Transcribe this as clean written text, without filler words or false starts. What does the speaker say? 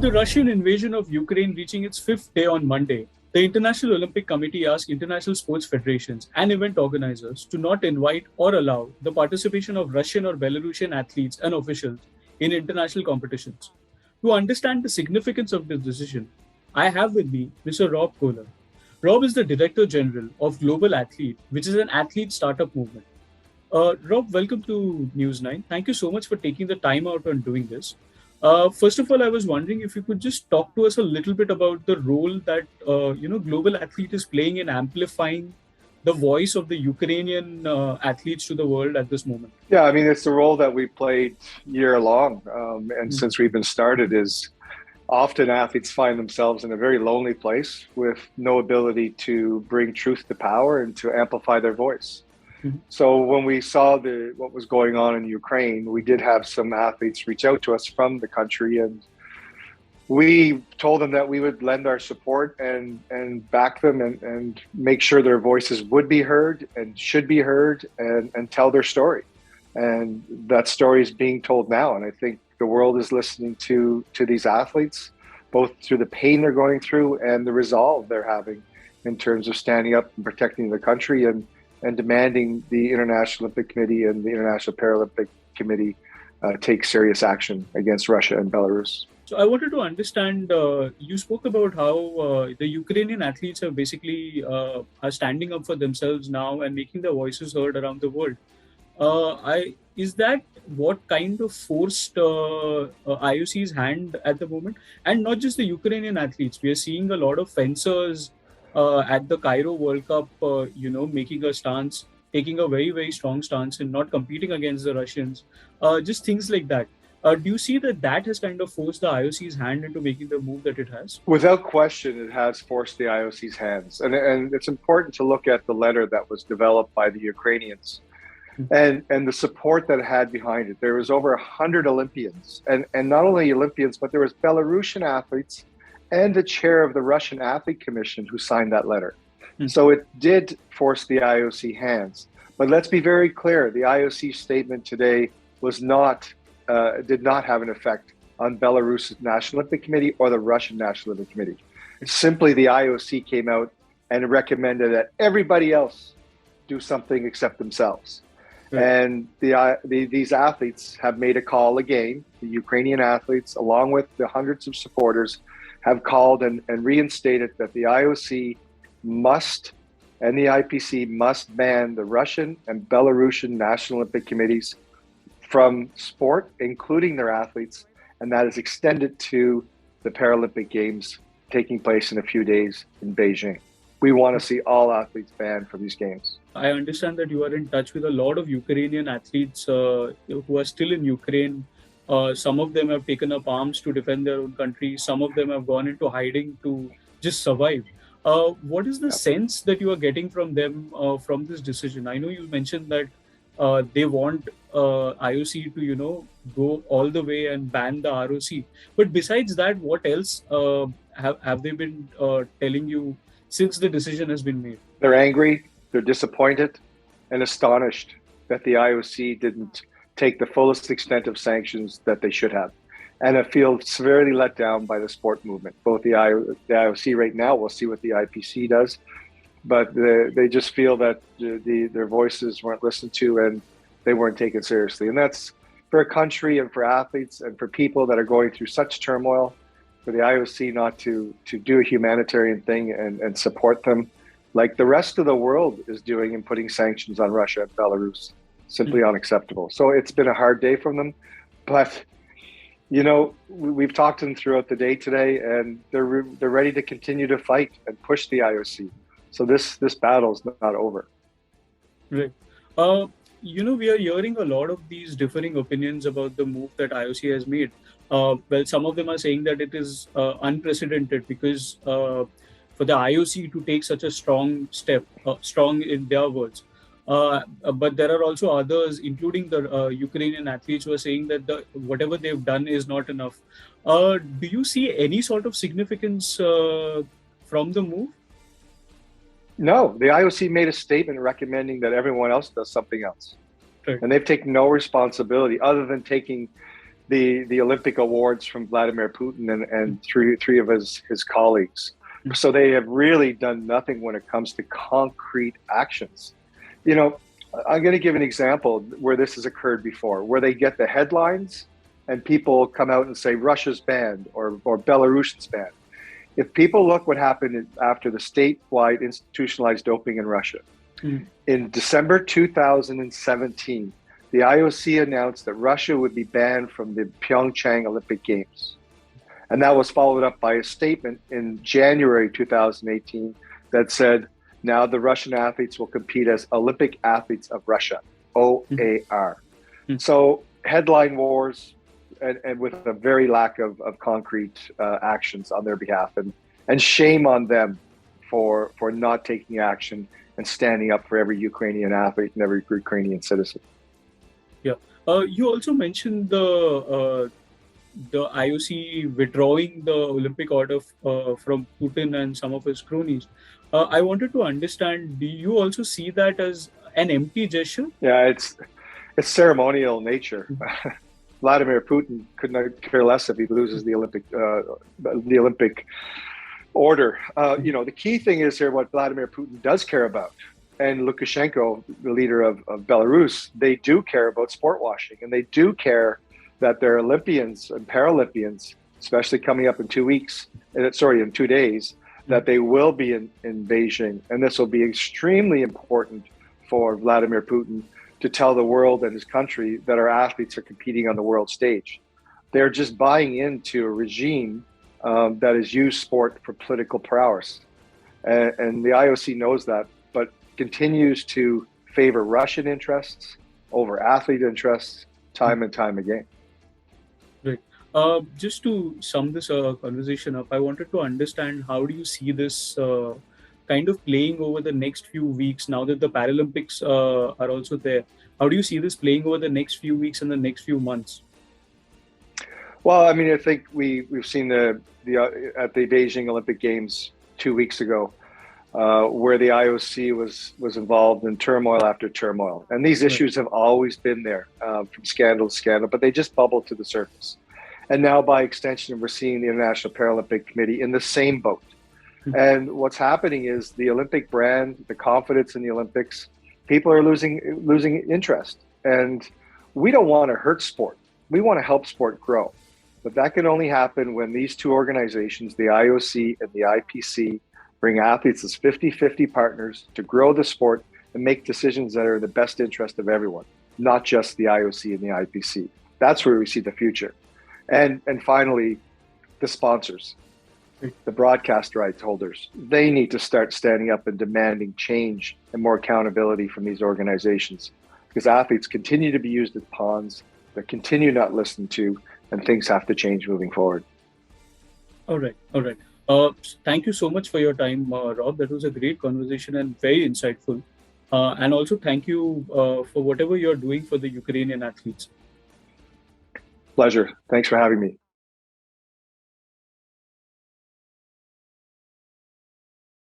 the Russian invasion of Ukraine reaching its fifth day on Monday, the International Olympic Committee asked international sports federations and event organizers to not invite or allow the participation of Russian or Belarusian athletes and officials in international competitions. To understand the significance of this decision, I have with me Mr. Rob Koehler. Rob is the Director General of Global Athlete, which is an athlete startup movement. Rob, welcome to News 9. Thank you so much for taking the time out on doing this. First of all, I was wondering if you could just talk to us a little bit about the role that Global Athlete is playing in amplifying the voice of the Ukrainian athletes to the world at this moment. Yeah, I mean, it's the role that we played year long, and since we've been started is often athletes find themselves in a very lonely place with no ability to bring truth to power and to amplify their voice. So when we saw what was going on in Ukraine, we did have some athletes reach out to us from the country, and we told them that we would lend our support and back them and make sure their voices would be heard and should be heard and tell their story. And that story is being told now. And I think the world is listening to these athletes, both through the pain they're going through and the resolve they're having in terms of standing up and protecting the country and demanding the International Olympic Committee and the International Paralympic Committee take serious action against Russia and Belarus. So I wanted to understand, you spoke about how the Ukrainian athletes are basically are standing up for themselves now and making their voices heard around the world. Is that what kind of forced IOC's hand at the moment? And not just the Ukrainian athletes. We are seeing a lot of fencers at the Cairo World Cup, making a stance, taking a very, very strong stance and not competing against the Russians. Just things like that. Do you see that has kind of forced the IOC's hand into making the move that it has? Without question, it has forced the IOC's hands. And it's important to look at the letter that was developed by the Ukrainians and the support that it had behind it. There was over 100 Olympians, and not only Olympians, but there was Belarusian athletes and the chair of the Russian Athlete Commission who signed that letter. So it did force the IOC hands. But let's be very clear, the IOC statement today did not have an effect on Belarus National Olympic Committee or the Russian National Olympic Committee. It's simply the IOC came out and recommended that everybody else do something except themselves. And these athletes have made a call again. The Ukrainian athletes, along with the hundreds of supporters, have called and reinstated that the IOC must and the IPC must ban the Russian and Belarusian National Olympic Committees from sport, including their athletes, and that is extended to the Paralympic Games taking place in a few days in Beijing. We want to see all athletes banned from these games. I understand that you are in touch with a lot of Ukrainian athletes who are still in Ukraine. Some of them have taken up arms to defend their own country. Some of them have gone into hiding to just survive. What is the sense that you are getting from them from this decision? I know you mentioned that they want IOC to, go all the way and ban the ROC. But besides that, what else have they been telling you since the decision has been made? They're angry, they're disappointed, and astonished that the IOC didn't take the fullest extent of sanctions that they should have. And I feel severely let down by the sport movement. Both the IOC right now, we'll see what the IPC does, but they just feel that their voices weren't listened to and they weren't taken seriously. And that's for a country and for athletes and for people that are going through such turmoil, for the IOC not to do a humanitarian thing and support them like the rest of the world is doing and putting sanctions on Russia and Belarus. Simply unacceptable. So it's been a hard day from them, but we've talked to them throughout the day today, and they're ready to continue to fight and push the IOC. So this battle is not over. Right. We are hearing a lot of these differing opinions about the move that IOC has made. Well, some of them are saying that it is unprecedented because for the IOC to take such a strong step, strong in their words. But there are also others, including the Ukrainian athletes, who are saying that whatever they've done is not enough. Do you see any sort of significance from the move? No, the IOC made a statement recommending that everyone else does something else. Right. And they've taken no responsibility other than taking the Olympic awards from Vladimir Putin and three of his colleagues. So they have really done nothing when it comes to concrete actions. You know, I'm going to give an example where this has occurred before, where they get the headlines and people come out and say Russia's banned or Belarus's banned. If people look what happened after the statewide institutionalized doping in Russia, in December 2017, the IOC announced that Russia would be banned from the Pyeongchang Olympic Games. And that was followed up by a statement in January 2018 that said, now the Russian athletes will compete as Olympic athletes of Russia, OAR. So headline wars and with a very lack of concrete actions on their behalf. And shame on them for not taking action and standing up for every Ukrainian athlete and every Ukrainian citizen. Yeah. You also mentioned the IOC withdrawing the Olympic order from Putin and some of his cronies. I wanted to understand, do you also see that as an empty gesture? Yeah, it's ceremonial nature. Vladimir Putin could not care less if he loses the Olympic order. You know, the key thing is here what Vladimir Putin does care about. And Lukashenko, the leader of Belarus, they do care about sport washing, and they do care that their Olympians and Paralympians, especially coming up in 2 weeks, in 2 days, that they will be in Beijing. And this will be extremely important for Vladimir Putin to tell the world and his country that our athletes are competing on the world stage. They're just buying into a regime that has used sport for political prowess. And the IOC knows that, but continues to favor Russian interests over athlete interests time and time again. Right. Just to sum this conversation up, I wanted to understand, how do you see this kind of playing over the next few weeks now that the Paralympics are also there? How do you see this playing over the next few weeks and the next few months? Well, I mean, I think we've seen at the Beijing Olympic Games 2 weeks ago, where the IOC was involved in turmoil after turmoil. And these issues have always been there, from scandal to scandal, but they just bubbled to the surface. And now by extension, we're seeing the International Paralympic Committee in the same boat. And what's happening is the Olympic brand, the confidence in the Olympics, people are losing interest. And we don't want to hurt sport. We want to help sport grow. But that can only happen when these two organizations, the IOC and the IPC, bring athletes as 50-50 partners to grow the sport and make decisions that are in the best interest of everyone, not just the IOC and the IPC. That's where we see the future. And finally, the sponsors, the broadcast rights holders, they need to start standing up and demanding change and more accountability from these organizations, because athletes continue to be used as pawns, they continue not listened to, and things have to change moving forward. All right. Thank you so much for your time, Rob. That was a great conversation and very insightful. And also thank you for whatever you're doing for the Ukrainian athletes. Pleasure. Thanks for having me.